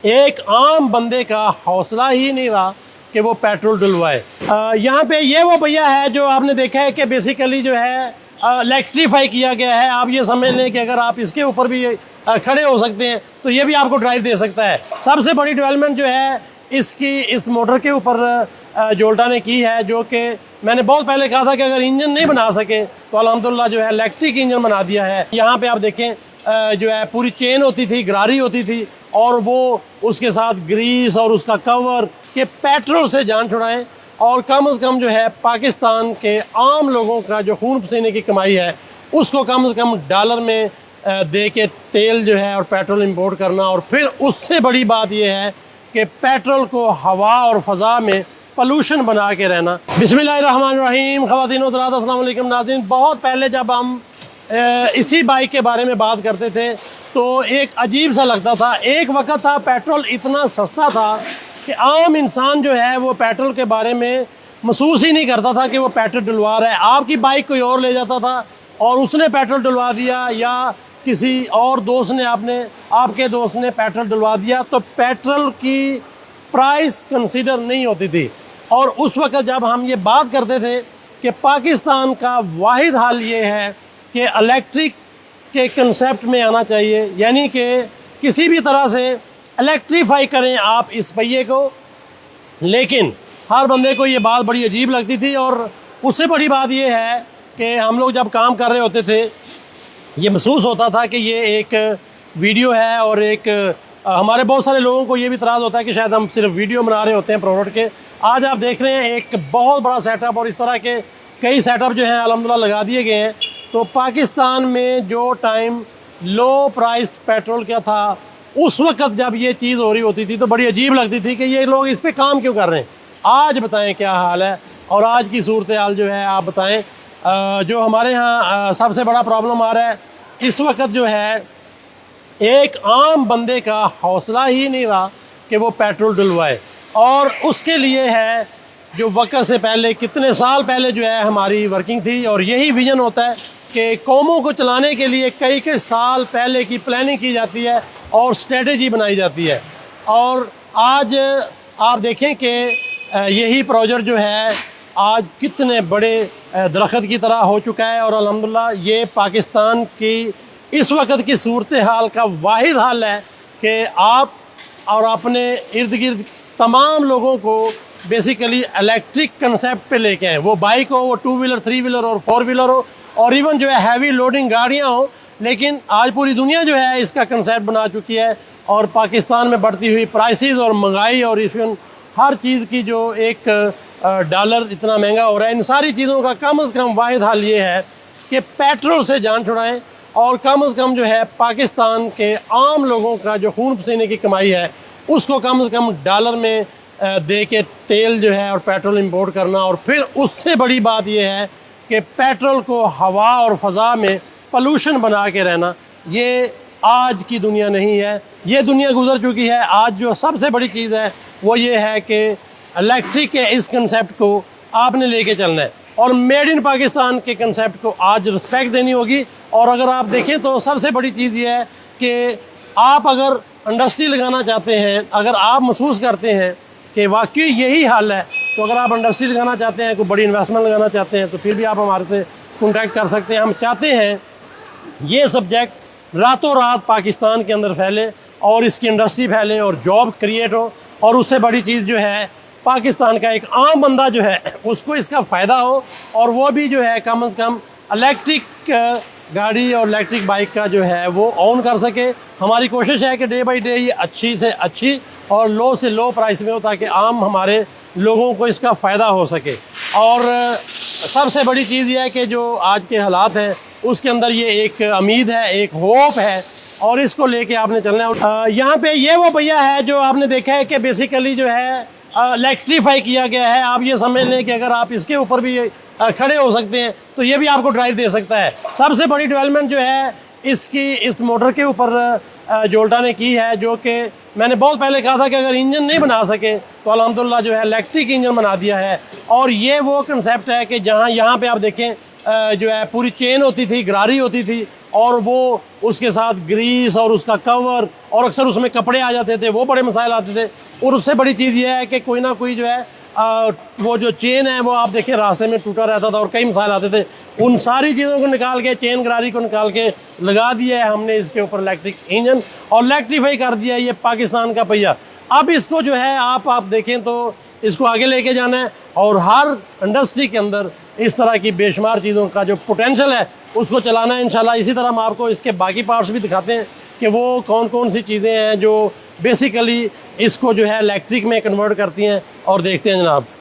एक आम बंदे का हौसला ही नहीं रहा कि वो पेट्रोल डलवाए। यहाँ पे ये वो भैया है जो आपने देखा है कि बेसिकली जो है इलेक्ट्रीफाई किया गया है। आप ये समझ लें कि अगर आप इसके ऊपर भी खड़े हो सकते हैं तो ये भी आपको ड्राइव दे सकता है। सबसे बड़ी डेवलपमेंट जो है इसकी इस मोटर के ऊपर जोल्टा ने की है, जो कि मैंने बहुत पहले कहा था कि अगर इंजन नहीं बना सके तो अल्हम्दुलिल्लाह जो है इलेक्ट्रिक इंजन बना दिया है। यहाँ पे आप देखें जो है पूरी चेन होती थी, गरारी होती थी, और वो उसके साथ ग्रीस और उसका कवर के पेट्रोल से जान छुड़ाएं। और कम से कम जो है पाकिस्तान के आम लोगों का जो खून पसीने की कमाई है उसको कम से कम डॉलर में दे के तेल जो है और पेट्रोल इंपोर्ट करना। और फिर उससे बड़ी बात यह है कि पेट्रोल को हवा और फ़ज़ा में पोल्यूशन बना के रहना। बिस्मिल्लाहिर्रहमानिर्रहीम। ख़वातीन व हज़रात, अस्सलाम वालेकुम नाज़रीन। बहुत पहले जब हम इसी बाइक के बारे में बात करते थे तो एक अजीब सा लगता था। एक वक्त था पेट्रोल इतना सस्ता था कि आम इंसान जो है वो पेट्रोल के बारे में महसूस ही नहीं करता था कि वो पेट्रोल डलवा रहा है। आपकी बाइक कोई और ले जाता था और उसने पेट्रोल डलवा दिया, या किसी और दोस्त ने आपके दोस्त ने पेट्रोल डलवा दिया, तो पेट्रोल की प्राइस कंसीडर नहीं होती थी। और उस वक्त जब हम ये बात करते थे कि पाकिस्तान का वाहिद हाल ये है कि इलेक्ट्रिक के कंसेप्ट में आना चाहिए, यानी कि किसी भी तरह से इलेक्ट्रीफाई करें आप इस पहिए को। लेकिन हर बंदे को ये बात बड़ी अजीब लगती थी। और उससे बड़ी बात ये है कि हम लोग जब काम कर रहे होते थे ये महसूस होता था कि ये एक वीडियो है, और एक हमारे बहुत सारे लोगों को ये भी इतराज़ होता है कि शायद हम सिर्फ वीडियो बना रहे होते हैं प्रोडक्ट के। आज आप देख रहे हैं एक बहुत बड़ा सेटअप, और इस तरह के कई सेटअप जो हैं अल्हम्दुलिल्लाह लगा दिए गए हैं। तो पाकिस्तान में जो टाइम लो प्राइस पेट्रोल का था उस वक्त जब ये चीज़ हो रही होती थी तो बड़ी अजीब लगती थी कि ये लोग इस पे काम क्यों कर रहे हैं। आज बताएं क्या हाल है, और आज की सूरत हाल जो है आप बताएं। जो हमारे यहाँ सबसे बड़ा प्रॉब्लम आ रहा है इस वक्त जो है, एक आम बंदे का हौसला ही नहीं रहा कि वो पेट्रोल डलवाए। और उसके लिए है जो वक्त से पहले, कितने साल पहले जो है हमारी वर्किंग थी, और यही विज़न होता है कि कौमों को चलाने के लिए कई कई साल पहले की प्लानिंग की जाती है और स्ट्रेटजी बनाई जाती है। और आज आप देखें कि यही प्रोजेक्ट जो है आज कितने बड़े दरख्त की तरह हो चुका है। और अल्हम्दुलिल्लाह ये पाकिस्तान की इस वक्त की सूरत हाल का वाहिद हाल है कि आप और अपने इर्द गिर्द तमाम लोगों को बेसिकली इलेक्ट्रिक कंसेप्ट पे लेके आए। वो बाइक हो, वो 2 व्हीलर, 3 व्हीलर और 4 व्हीलर हो, और इवन जो है हैवी लोडिंग गाड़ियाँ हो। लेकिन आज पूरी दुनिया जो है इसका कंसेप्ट बना चुकी है। और पाकिस्तान में बढ़ती हुई प्राइसेस और महंगाई और इवन हर चीज़ की जो एक डॉलर इतना महंगा हो रहा है, इन सारी चीज़ों का कम से कम वाहिद हाल ये है कि पेट्रोल से जान छुड़ाएँ। और कम से कम जो है पाकिस्तान के आम लोगों का जो खून पसीने की कमाई है उसको कम से कम डॉलर में दे के तेल जो है और पेट्रोल इंपोर्ट करना। और फिर उससे बड़ी बात यह है कि पेट्रोल को हवा और फ़ज़ा में पोल्यूशन बना के रहना। ये आज की दुनिया नहीं है, ये दुनिया गुजर चुकी है। आज जो सबसे बड़ी चीज़ है वो ये है कि इलेक्ट्रिक के इस कंसेप्ट को आपने लेके चलना है, और मेड इन पाकिस्तान के कंसेप्ट को आज रिस्पेक्ट देनी होगी। और अगर आप देखें तो सबसे बड़ी चीज़ ये है कि आप अगर इंडस्ट्री लगाना चाहते हैं, अगर आप महसूस करते हैं कि वाकई यही हाल है, तो अगर आप इंडस्ट्री लगाना चाहते हैं, कोई बड़ी इन्वेस्टमेंट लगाना चाहते हैं, तो फिर भी आप हमारे से कॉन्टैक्ट कर सकते हैं। हम चाहते हैं ये सब्जेक्ट रातों रात पाकिस्तान के अंदर फैले और इसकी इंडस्ट्री फैले और जॉब क्रिएट हो। और उससे बड़ी चीज़ जो है पाकिस्तान का एक आम बंदा जो है उसको इसका फ़ायदा हो, और वो भी जो है कम से कम इलेक्ट्रिक गाड़ी और इलेक्ट्रिक बाइक का जो है वो ऑन कर सके। हमारी कोशिश है कि डे बाई डे ये अच्छी से अच्छी और लो से लो प्राइस में हो, ताकि आम हमारे लोगों को इसका फ़ायदा हो सके। और सबसे बड़ी चीज़ ये है कि जो आज के हालात हैं उसके अंदर ये एक उम्मीद है, एक होप है, और इसको लेके आपने चलना है। यहाँ पे ये वो भैया है जो आपने देखा है कि बेसिकली जो है इलेक्ट्रीफाई किया गया है। आप ये समझ लें कि अगर आप इसके ऊपर भी खड़े हो सकते हैं तो ये भी आपको ड्राइव दे सकता है। सबसे बड़ी डेवलपमेंट जो है इसकी इस मोटर के ऊपर जोल्टा ने की है, जो कि मैंने बहुत पहले कहा था कि अगर इंजन नहीं बना सके तो अल्हम्दुलिल्लाह जो है इलेक्ट्रिक इंजन बना दिया है। और ये वो कंसेप्ट है कि जहाँ यहाँ पे आप देखें जो है पूरी चेन होती थी, गरारी होती थी, और वो उसके साथ ग्रीस और उसका कवर और अक्सर उसमें कपड़े आ जाते थे, वो बड़े मसाइल आते थे। और उससे बड़ी चीज़ ये है कि कोई ना कोई जो है वो जो चेन है वो आप देखिए रास्ते में टूटा रहता था और कई मसाइल आते थे। उन सारी चीज़ों को निकाल के, चेन गरारी को निकाल के लगा दिया है हमने इसके ऊपर इलेक्ट्रिक इंजन और इलेक्ट्रीफाई कर दिया है ये पाकिस्तान का पहिया। अब इसको जो है आप देखें तो इसको आगे लेके जाना है और हर इंडस्ट्री के अंदर इस तरह की बेशुमार चीज़ों का जो पोटेंशियल है उसको चलाना है इंशाल्लाह। इसी तरह हम आपको इसके बाकी पार्ट्स भी दिखाते हैं कि वो कौन कौन सी चीज़ें हैं जो बेसिकली इसको जो है इलेक्ट्रिक में कन्वर्ट करती हैं, और देखते हैं जनाब।